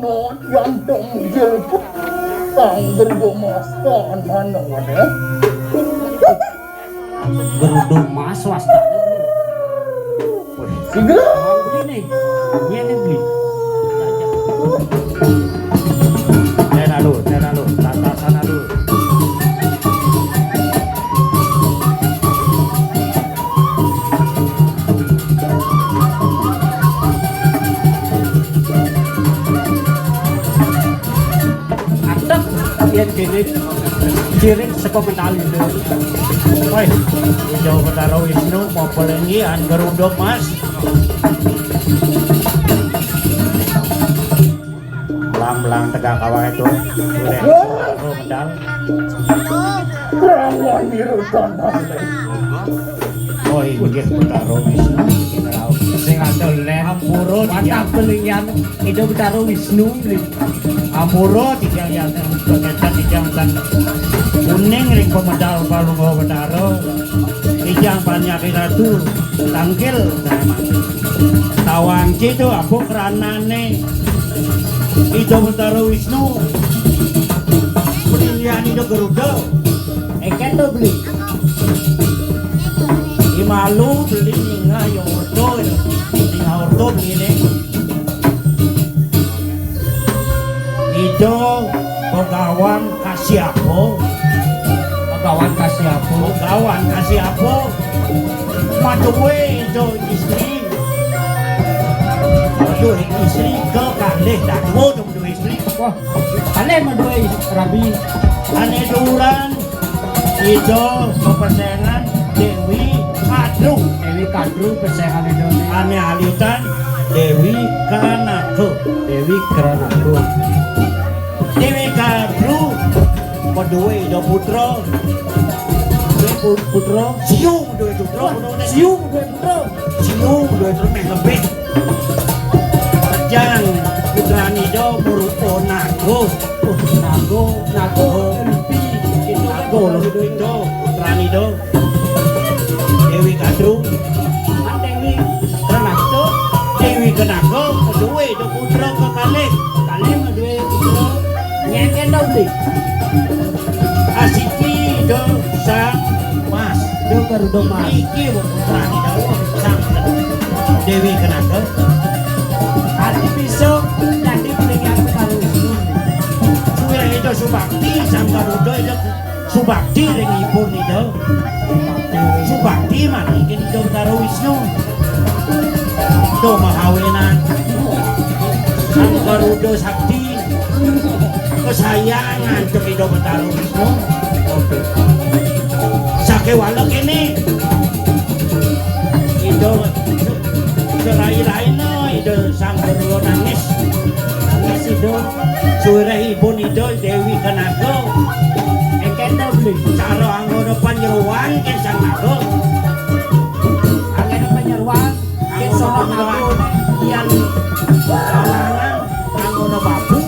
no jantong jilput sangger gomasan mana wade Gerudo mas swasta sigla beli nih dia nih beli Nena lu tatasan lu yang ciring sekomental itu. Woi, jauh Betara Wisnu mau pelengian Gerudo Mas. Belang-belang tegak kawah itu. Udah medal. rawan dirutan Oh iya Betara Wisnu. Sing adole Ampuro watap pelengian itu Betara Wisnu. Ampuro tiga yang pengetan dijangkan kuning ring pemedal palunggo Betara dijang panjaki ratu tangkil tawang itu aku keranane itu Betara Wisnu pelindian itu Gerudo eken tuh beli imalu beli ninga yang ordo ninga ordo beli nih itu pegawan kasih apa maduwe itu istri ke kalih tak mau dua istri wah kalih maduwe rabi ane duran itu pepesengan Dewi Kadru pesengan itu ane alitan Dewi Karanaku Dewi Kadru maduwe itu putra siung dua putra meh lebih jangan putra nido murupo nago lebih itu putra nido Dewi Kadru Dewi Kenago maduwe itu putra ke kalih maduwe putra nyeken dong deh asiki do sang mas do Gerudo Mas iki putra nido sang Dewi Kenago hati pisau jadi pelingan Betara Wisnu suwe itu subakti sang Gerudo itu subakti ring ibu nido subakti mana iki nido Betara Wisnu do mahawenan sang Gerudo sakti kesayangan ke nido Betara Wisnu sakewalek ini itu serai-rai no itu sang Gerudo nangis itu suara ibu itu Dewi Kenago eken beli cara anggono panyeruan ken sang nago anggono panyeruan ken sono nago yang kalangan anggono babu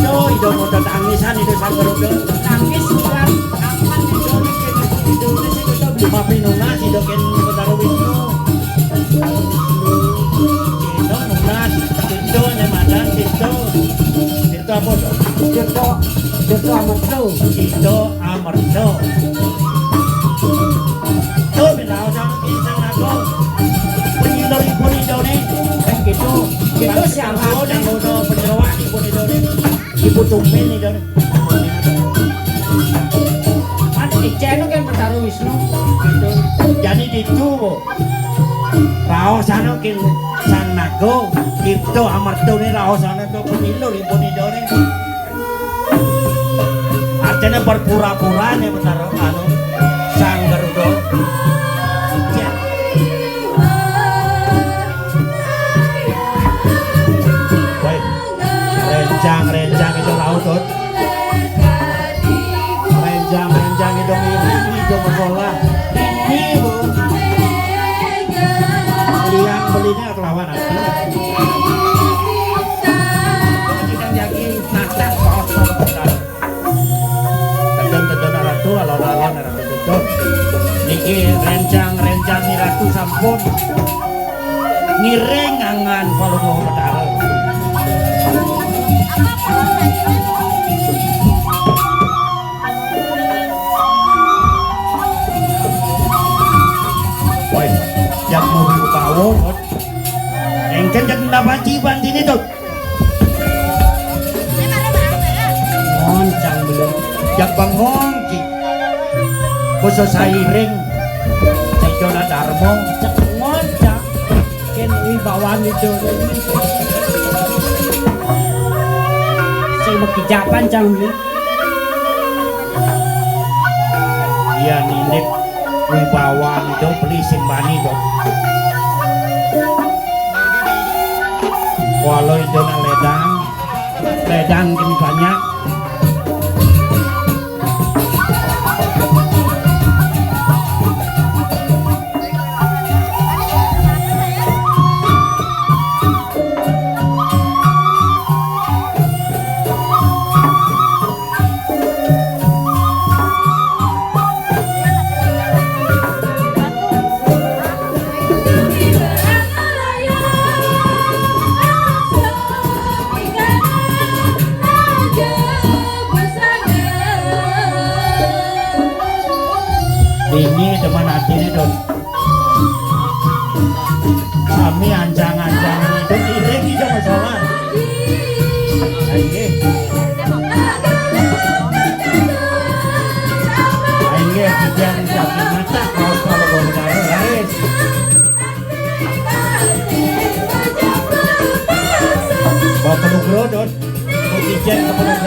yo itu mau tangisan itu sang Gerudo nangis kan aman itu beli mapinungas itu ken Betara Wisnu itu nungas itu nemadan itu apa dong? Itu Amerto tuh bilau sama kisah nago penyilur ibu nido nih kan gitu siapa yang udah penyeruan ibu nido nih ibu tumpen nido nih kan ijen kan Betara Wisnu jadi itu raosan kin sang nago itu Amerto nih raosan tuh penyilur ibu nido nih artinya berpura-pura nih Betara sang Gerudo renjang itu laut renjang itu ini itu berbola ini bu belinya kelawan hati kita jagi natak kosong tedon ratu alon-alon ratu tedon niki renjang ratu sampun ngiring angan Palungguh Betara. Woi, jak mobil bawo, engken jak nabaci bantin itu. Ngoncang belum, jak bangun ki, khusus sairing, cek Jona Darmo, cek ngoncang, ken wibawan itu. Saya mau kijapan cang ni. Iya nindip wibawan itu beli simbani dok. Walau itu na ledang gini banyak. Ini teman hati ini dong. Kami anjang-anjangan itu iring itu masalah. Ayo, ayo kijang jaki mata kaos kalau baru garis. Bawa penuh gerodot, mau kijang ke penuh.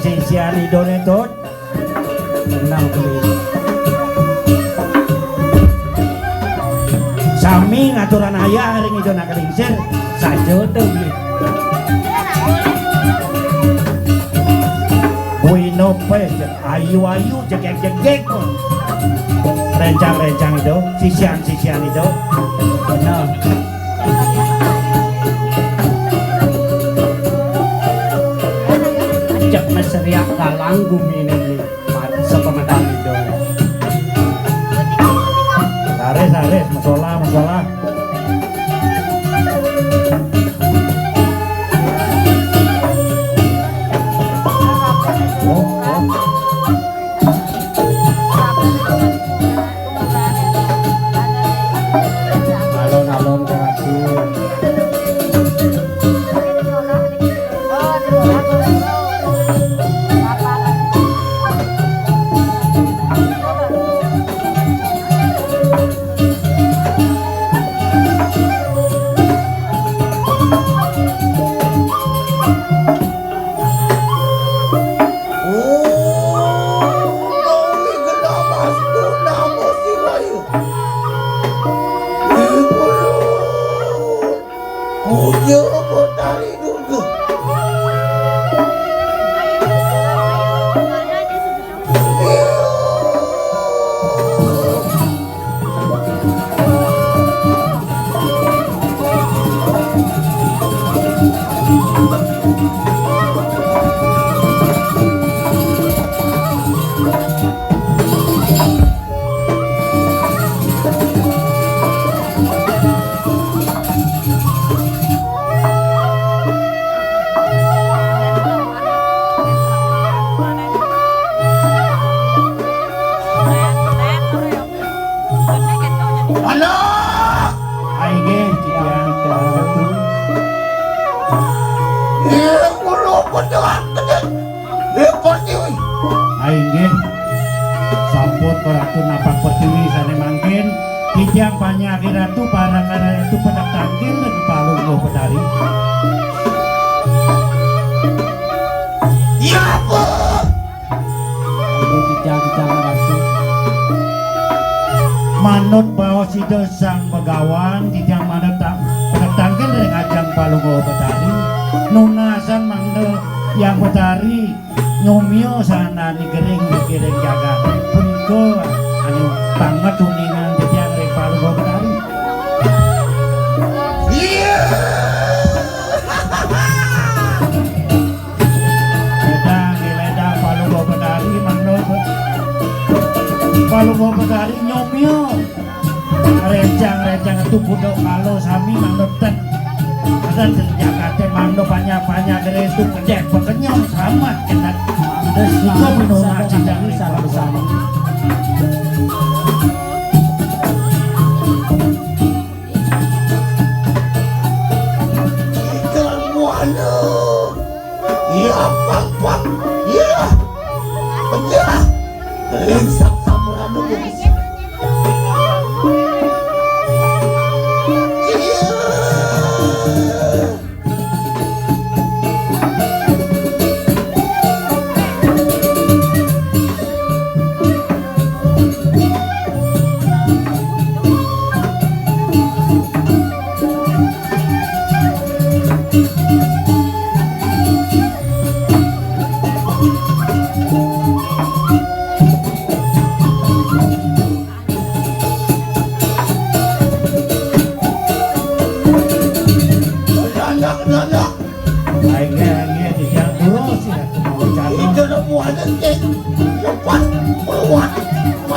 Sisian idone tot tenang beli sami ngaturan ayah ring idona kelingsir sajodoh beli buino pe ayu jegek rencang itu sisian itu benar. Cek meseriak galang gumi ini sepemedan itu. Sares, masalah. Alon-alon terakhir. Aing nggih sampun Ratu napak pertiwi sane mangkin titiang panyaki ratu para kana itu pedak tangkil lagi palung lo pedari. Ya ampun. Itu titiang ratu. Manut bahwa si sang begawan titiang manut pedak tangkil dari ajang palung lo pedari. Nunasan mangde yang pedari nyomio sana ni gering jaga punko anu banget tuningan titiang rek palung lo pedari. Iya. Ledang palung lo pedari mangde palung lo pedari nyomio rencang itu budok kalau sami mangde ten ada terjaga mangdo banyak dari itu kerja pekenyong selamat kena itu minuna cidang besar Kermuanu ya pang ya penjara ringsak samuranu guys.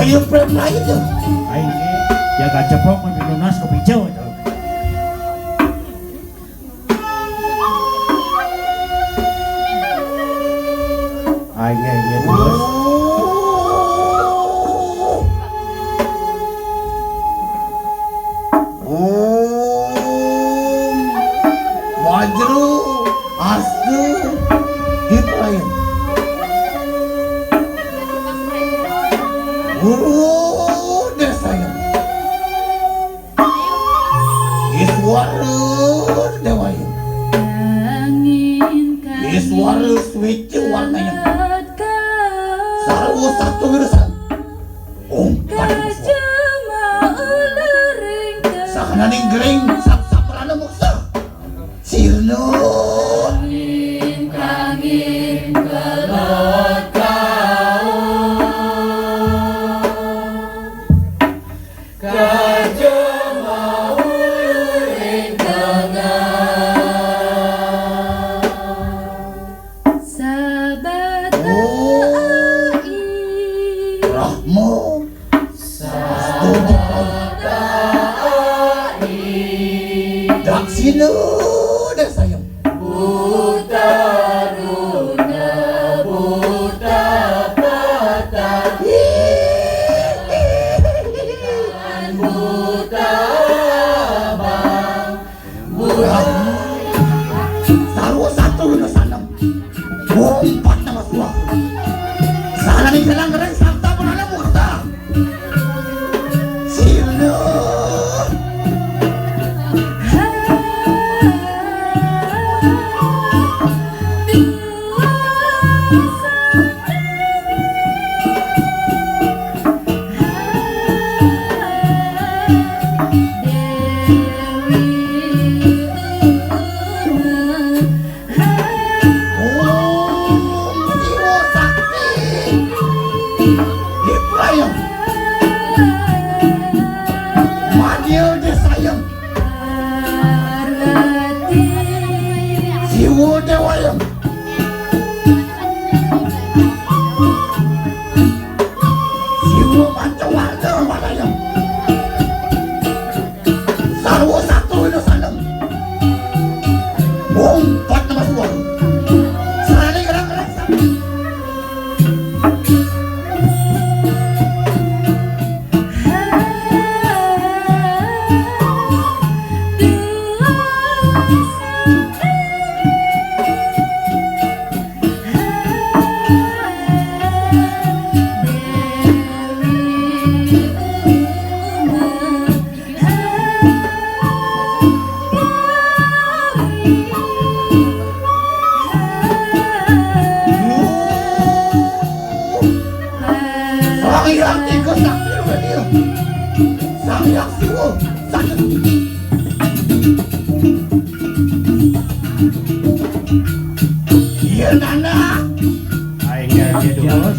Ayo prema itu. Aing jaga ceplok minunas kopi hijau itu. Aing terus. Wajru asdu hitrain. Desanya Iswaru dewaya Iswaru switch warnanya sarwa satu wirusan umpan sakananing gering sak-saprana muksa sirno kangin kelot Sino dah sayang buta patah buta bang buta sarwa satu na sanam empat na maswa sana ni selang keren sabta pernah musta sino yang suhu sakit. Iya nana. Akhirnya gitu bos.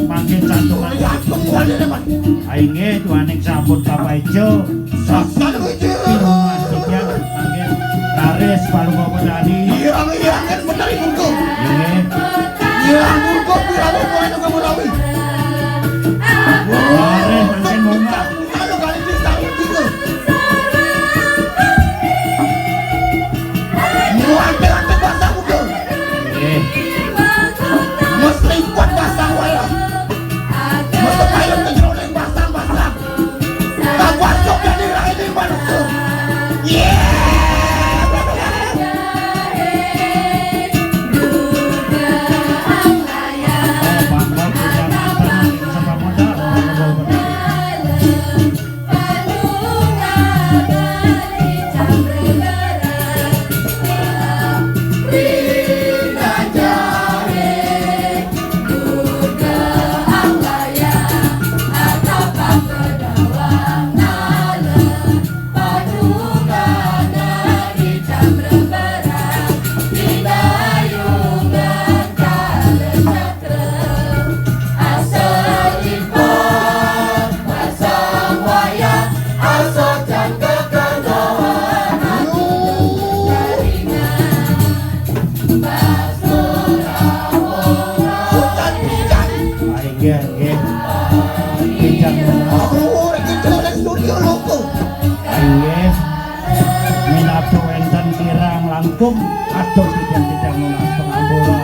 Makin satu kan. Lihat semua di depan. Akhirnya tuanik sambut kapal hijau. Saksan itu. Rumah sejak makin laris palu bawa tadi. Iya kan benar itu. Ini Iya murko piramu boleh juga murawi. laris makin bunga. Kalau kali bintang itu. Muat bahasa muka. Ini Mesti kuat bahasa waya. Mesti payung kejeroling bahasa. Tak wasok jadi rakyat di manusia. bangga punya mantan sama modal bawa tadi. Akhirnya bijak Aye, minato enten kirang langkung atau tidak lunas pengambura.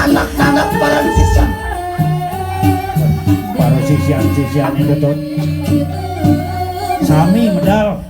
Nanak para sisyan. Para sisian itu tuh. Sami medal